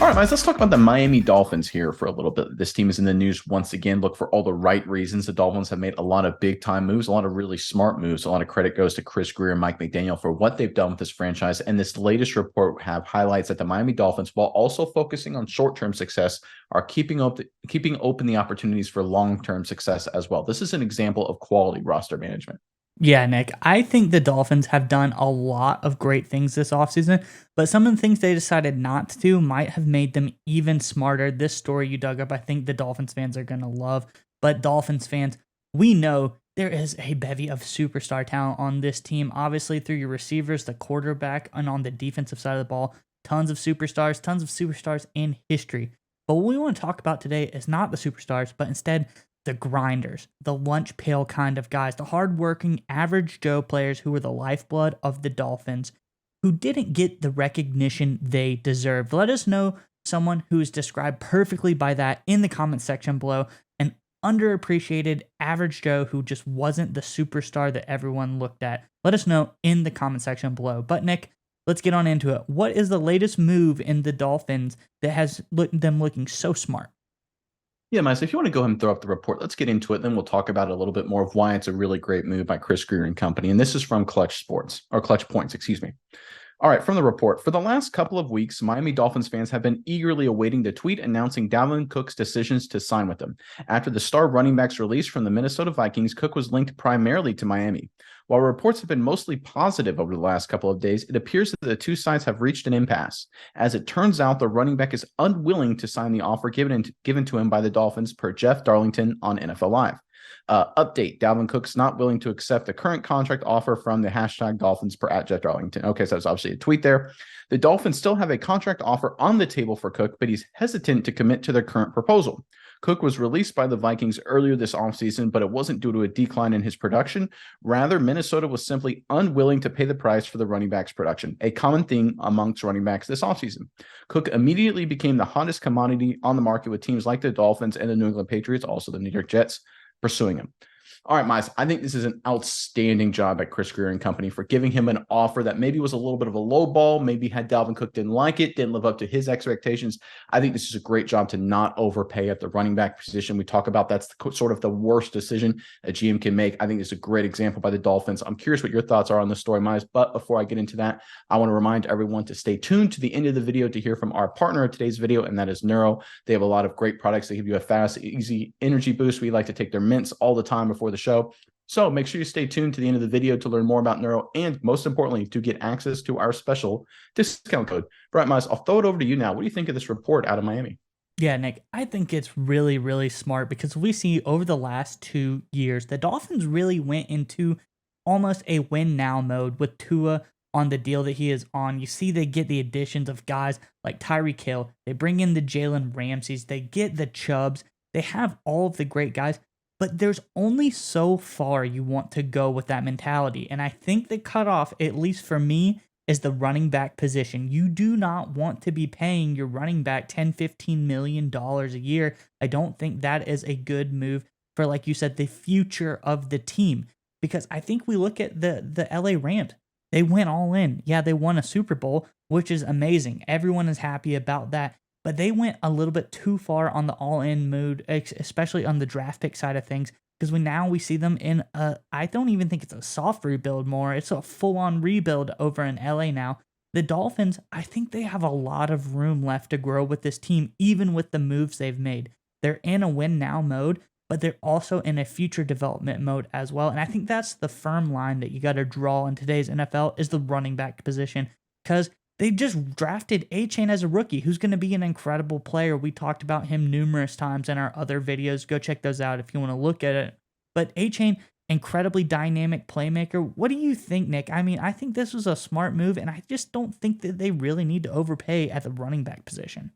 right, guys, let's talk about the Miami Dolphins here for a little bit. This team is in the news once again. Look, for all the right reasons. The Dolphins have made a lot of big time moves, a lot of really smart moves. A lot of credit goes to Chris Greer and Mike McDaniel for what they've done with this franchise. And this latest report have highlights that the Miami Dolphins, while also focusing on short-term success, are keeping open the opportunities for long-term success as well. This is an example of quality roster management. Yeah, Nick, I think the Dolphins have done a lot of great things this offseason, but some of the things they decided not to do might have made them even smarter. This story you dug up, I think the Dolphins fans are going to love. But Dolphins fans, we know there is a bevy of superstar talent on this team. Obviously, through your receivers, the quarterback, and on the defensive side of the ball, tons of superstars in history. But what we want to talk about today is not the superstars, but instead the grinders, the lunch pail kind of guys, the hardworking, average Joe players who were the lifeblood of the Dolphins, who didn't get the recognition they deserved. Let us know someone who is described perfectly by that in the comment section below. An underappreciated average Joe who just wasn't the superstar that everyone looked at. Let us know in the comment section below. But Nick, let's get on into it. What is the latest move in the Dolphins that has them looking so smart? Yeah, Miles, if you want to go ahead and throw up the report, let's get into it. Then we'll talk about a little bit more of why it's a really great move by Chris Greer and company. And this is from Clutch Sports, or Clutch Points, excuse me. All right, from the report. For the last couple of weeks, Miami Dolphins fans have been eagerly awaiting the tweet announcing Dalvin Cook's decisions to sign with them. After the star running back's release from the Minnesota Vikings, Cook was linked primarily to Miami. While reports have been mostly positive over the last couple of days, it appears that the two sides have reached an impasse. As it turns out, the running back is unwilling to sign the offer given to him by the Dolphins, per Jeff Darlington on NFL Live. Update: Dalvin Cook's not willing to accept the current contract offer from the hashtag Dolphins per @JeffDarlington. Okay, so that's obviously a tweet there. The Dolphins still have a contract offer on the table for Cook, but he's hesitant to commit to their current proposal. Cook was released by the Vikings earlier this offseason, but it wasn't due to a decline in his production. Rather, Minnesota was simply unwilling to pay the price for the running back's production, a common theme amongst running backs this offseason. Cook immediately became the hottest commodity on the market, with teams like the Dolphins and the New England Patriots, also the New York Jets, pursuing him. All right, Miles, I think this is an outstanding job at Chris Greer and company for giving him an offer that maybe was a little bit of a low ball. Maybe had Dalvin Cook didn't like it, didn't live up to his expectations. I think this is a great job to not overpay at the running back position. We talk about that's sort of the worst decision a GM can make. I think it's a great example by the Dolphins. I'm curious what your thoughts are on this story, Miles. But before I get into that, I want to remind everyone to stay tuned to the end of the video to hear from our partner of today's video, and that is Neuro. They have a lot of great products that give you a fast, easy energy boost. We like to take their mints all the time before the show. So make sure you stay tuned to the end of the video to learn more about Neuro, and most importantly, to get access to our special discount code. Right, Miles, I'll throw it over to you now. What do you think of this report out of Miami? Yeah, Nick, I think it's really, really smart because we see over the last 2 years, the Dolphins really went into almost a win now mode with Tua on the deal that he is on. You see, they get the additions of guys like Tyreek Hill. They bring in the Jalen Ramseys. They get the Chubbs. They have all of the great guys. But there's only so far you want to go with that mentality. And I think the cutoff, at least for me, is the running back position. You do not want to be paying your running back $10-15 million a year. I don't think that is a good move for, like you said, the future of the team. Because I think we look at the LA Rams. They went all in. Yeah, they won a Super Bowl, which is amazing. Everyone is happy about that. But they went a little bit too far on the all-in mood, especially on the draft pick side of things, because we see them in I don't even think it's a soft rebuild more. It's a full-on rebuild over in LA now. The Dolphins, I think they have a lot of room left to grow with this team, even with the moves they've made. They're in a win-now mode, but they're also in a future development mode as well. And I think that's the firm line that you got to draw in today's NFL is the running back position, because they just drafted A-Chain as a rookie, who's going to be an incredible player. We talked about him numerous times in our other videos. Go check those out if you want to look at it. But A-Chain, incredibly dynamic playmaker. What do you think, Nick? I mean, I think this was a smart move, and I just don't think that they really need to overpay at the running back position.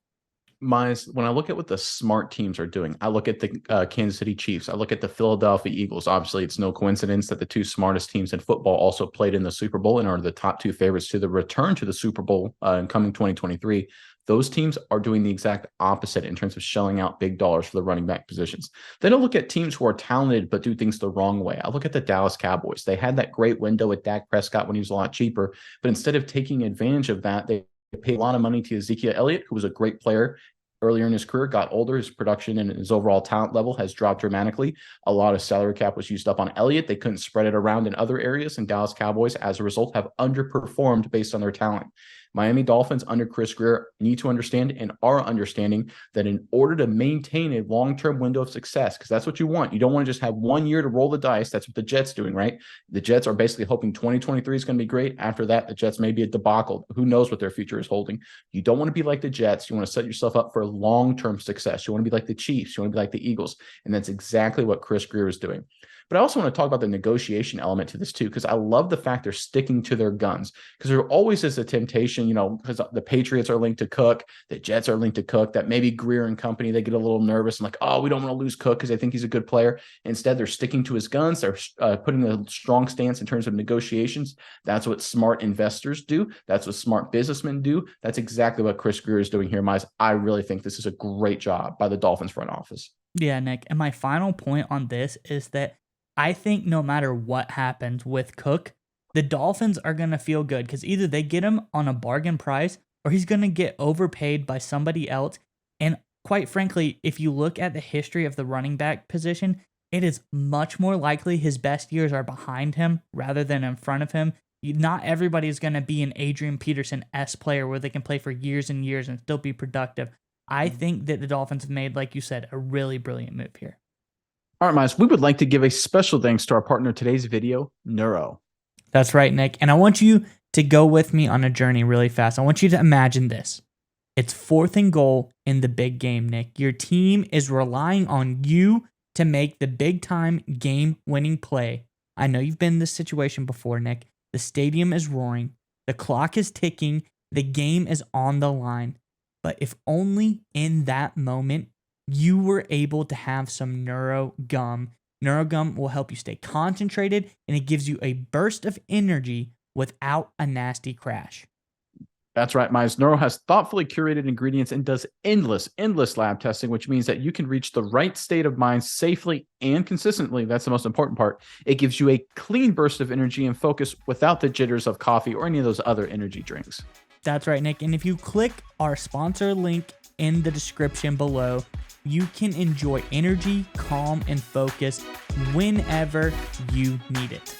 When I look at what the smart teams are doing, I look at the Kansas City Chiefs. I look at the Philadelphia Eagles. Obviously, it's no coincidence that the two smartest teams in football also played in the Super Bowl and are the top two favorites to the return to the Super Bowl in coming 2023. Those teams are doing the exact opposite in terms of shelling out big dollars for the running back positions. Then I look at teams who are talented but do things the wrong way. I look at the Dallas Cowboys. They had that great window with Dak Prescott when he was a lot cheaper, but instead of taking advantage of that, they paid a lot of money to Ezekiel Elliott, who was a great player earlier in his career, got older. His production and his overall talent level has dropped dramatically. A lot of salary cap was used up on Elliott. They couldn't spread it around in other areas, and Dallas Cowboys, as a result, have underperformed based on their talent. Miami Dolphins under Chris Grier need to understand and are understanding that in order to maintain a long-term window of success, because that's what you want. You don't want to just have 1 year to roll the dice. That's what the Jets doing, right? The Jets are basically hoping 2023 is going to be great. After that, the Jets may be a debacle. Who knows what their future is holding? You don't want to be like the Jets. You want to set yourself up for long-term success. You want to be like the Chiefs. You want to be like the Eagles. And that's exactly what Chris Grier is doing. But I also want to talk about the negotiation element to this too, because I love the fact they're sticking to their guns, because there always is a temptation, because the Patriots are linked to Cook, the Jets are linked to Cook, that maybe Grier and company, they get a little nervous and like, oh, we don't want to lose Cook because they think he's a good player. Instead, they're sticking to his guns. They're putting a strong stance in terms of negotiations. That's what smart investors do. That's what smart businessmen do. That's exactly what Chris Grier is doing here, Miles. I really think this is a great job by the Dolphins front office. Yeah, Nick. And my final point on this is that I think no matter what happens with Cook, the Dolphins are going to feel good because either they get him on a bargain price or he's going to get overpaid by somebody else. And quite frankly, if you look at the history of the running back position, it is much more likely his best years are behind him rather than in front of him. Not everybody is going to be an Adrian Peterson-esque player where they can play for years and years and still be productive. I think that the Dolphins have made, like you said, a really brilliant move here. All right, Miles, we would like to give a special thanks to our partner in today's video, Neuro. That's right, Nick. And I want you to go with me on a journey really fast. I want you to imagine this. It's 4th and goal in the big game, Nick. Your team is relying on you to make the big-time game-winning play. I know you've been in this situation before, Nick. The stadium is roaring. The clock is ticking. The game is on the line. But if only in that moment you were able to have some Neuro Gum. Neuro Gum will help you stay concentrated, and it gives you a burst of energy without a nasty crash. That's right, Miles. Neuro has thoughtfully curated ingredients and does endless lab testing, which means that you can reach the right state of mind safely and consistently. That's the most important part. It gives you a clean burst of energy and focus without the jitters of coffee or any of those other energy drinks. That's right, Nick. And if you click our sponsor link in the description below, you can enjoy energy, calm, and focus whenever you need it.